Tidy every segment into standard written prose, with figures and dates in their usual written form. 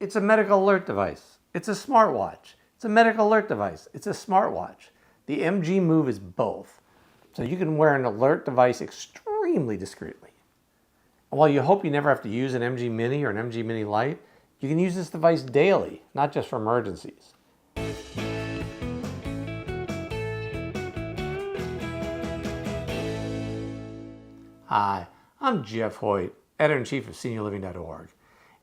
It's a medical alert device. It's a smartwatch. It's a medical alert device. It's a smartwatch. The MGMove is both. So you can wear an alert device extremely discreetly. And while you hope you never have to use an MG Mini or an MG Mini Lite, you can use this device daily, not just for emergencies. Hi, I'm Jeff Hoyt, Editor-in-Chief of SeniorLiving.Org.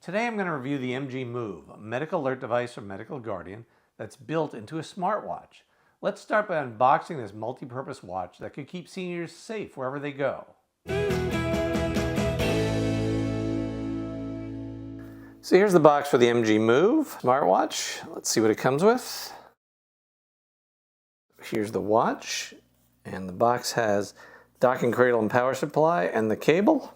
Today I'm going to review the MGMove, a medical alert device from Medical Guardian that's built into a smartwatch. Let's start by unboxing this multi-purpose watch that could keep seniors safe wherever they go. So here's the box for the MGMove smartwatch. Let's see what it comes with. Here's the watch, and the box has docking cradle and power supply and the cable.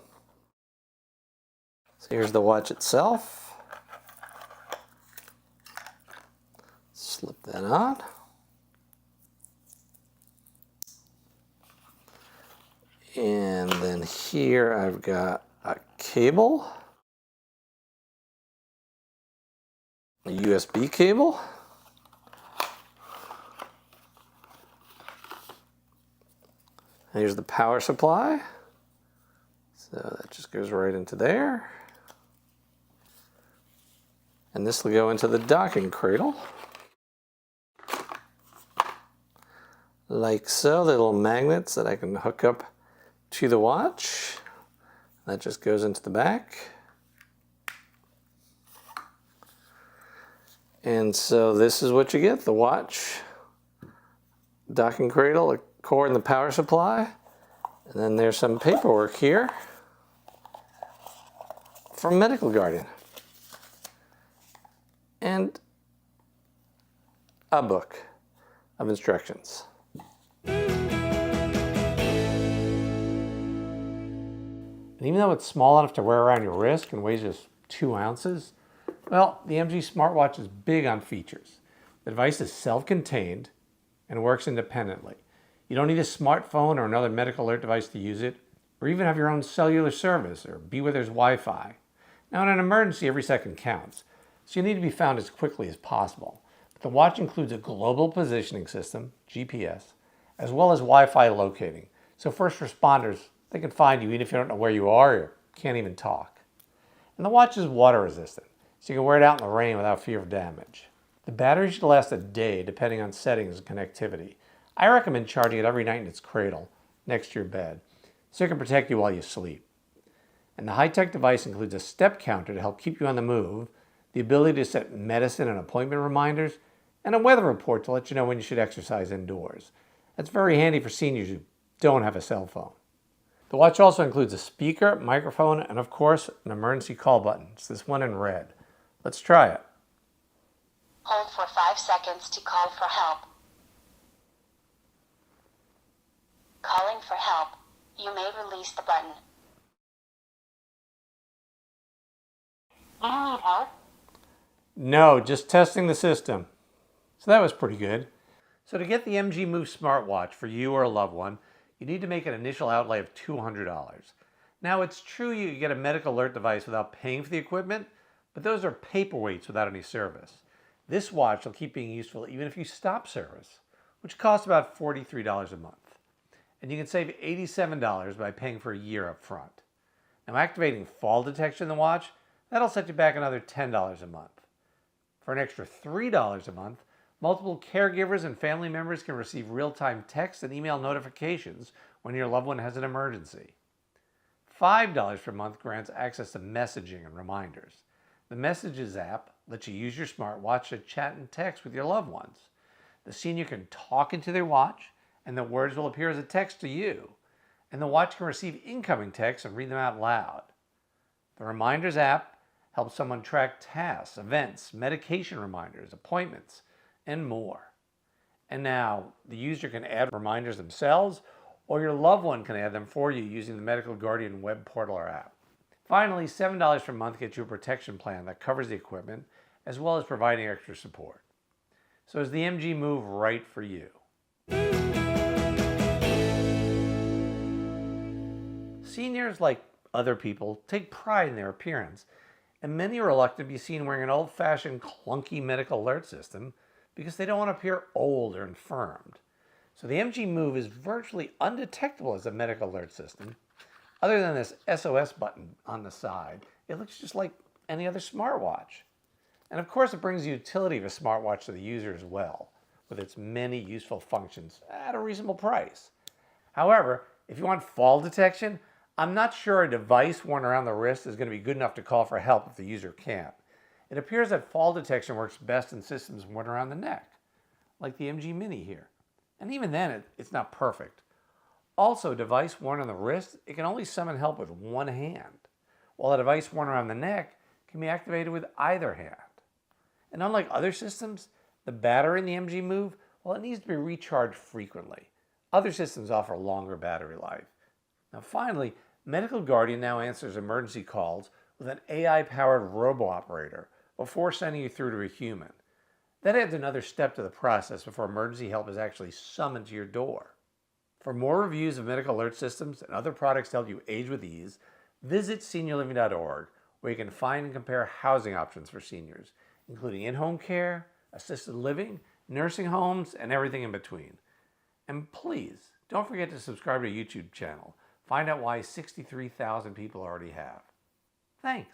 So here's the watch itself. Slip that on. And then here I've got a cable, a USB cable, and here's the power supply. So that just goes right into there. And this will go into the docking cradle. Like so, the little magnets that I can hook up to the watch. That just goes into the back. And so this is what you get: the watch, docking cradle, a cord, and the power supply. And then there's some paperwork here from Medical Guardian. And a book of instructions. And even though it's small enough to wear around your wrist and weighs just 2 ounces, well, the MG smartwatch is big on features. The device is self-contained and works independently. You don't need a smartphone or another medical alert device to use it, or even have your own cellular service or be where there's Wi-Fi. Now, in an emergency, every second counts, so you need to be found as quickly as possible. But the watch includes a global positioning system, GPS, as well as Wi-Fi locating. So first responders, they can find you even if you don't know where you are or can't even talk. And the watch is water resistant, so you can wear it out in the rain without fear of damage. The battery should last a day depending on settings and connectivity. I recommend charging it every night in its cradle, next to your bed, so it can protect you while you sleep. And the high-tech device includes a step counter to help keep you on the move, the ability to set medicine and appointment reminders, and a weather report to let you know when you should exercise indoors. That's very handy for seniors who don't have a cell phone. The watch also includes a speaker, microphone, and of course, an emergency call button. It's this one in red. Let's try it. Hold for 5 seconds to call for help. Calling for help. You may release the button. Do you need help? No, just testing the system. So that was pretty good. So to get the MGMove smartwatch for you or a loved one, you need to make an initial outlay of $200. Now, it's true you can get a medical alert device without paying for the equipment, but those are paperweights without any service. This watch will keep being useful even if you stop service, which costs about $43 a month. And you can save $87 by paying for a year up front. Now, activating fall detection in the watch, that'll set you back another $10 a month. For an extra $3 a month, multiple caregivers and family members can receive real-time text and email notifications when your loved one has an emergency. $5 per month grants access to messaging and reminders. The Messages app lets you use your smartwatch to chat and text with your loved ones. The senior can talk into their watch, and the words will appear as a text to you. And the watch can receive incoming texts and read them out loud. The Reminders app helps someone track tasks, events, medication reminders, appointments, and more. And now, the user can add reminders themselves, or your loved one can add them for you using the Medical Guardian web portal or app. Finally, $7 per month gets you a protection plan that covers the equipment, as well as providing extra support. So is the MGMove right for you? Seniors, like other people, take pride in their appearance, And many are reluctant to be seen wearing an old-fashioned clunky medical alert system because they don't want to appear old or infirmed. So the MGMove is virtually undetectable as a medical alert system. Other than this SOS button on the side, it looks just like any other smartwatch. And of course, it brings the utility of a smartwatch to the user as well, with its many useful functions at a reasonable price. However, if you want fall detection, I'm not sure a device worn around the wrist is going to be good enough to call for help if the user can't. It appears that fall detection works best in systems worn around the neck, like the MG Mini here. And even then, it's not perfect. Also, a device worn on the wrist, it can only summon help with one hand, while a device worn around the neck can be activated with either hand. And unlike other systems, the battery in the MGMove, well, it needs to be recharged frequently. Other systems offer longer battery life. Now finally, Medical Guardian now answers emergency calls with an AI-powered robo-operator before sending you through to a human. That adds another step to the process before emergency help is actually summoned to your door. For more reviews of medical alert systems and other products to help you age with ease, visit SeniorLiving.Org, where you can find and compare housing options for seniors, including in-home care, assisted living, nursing homes, and everything in between. And please, don't forget to subscribe to our YouTube channel. Find out why 63,000 people already have. Thanks.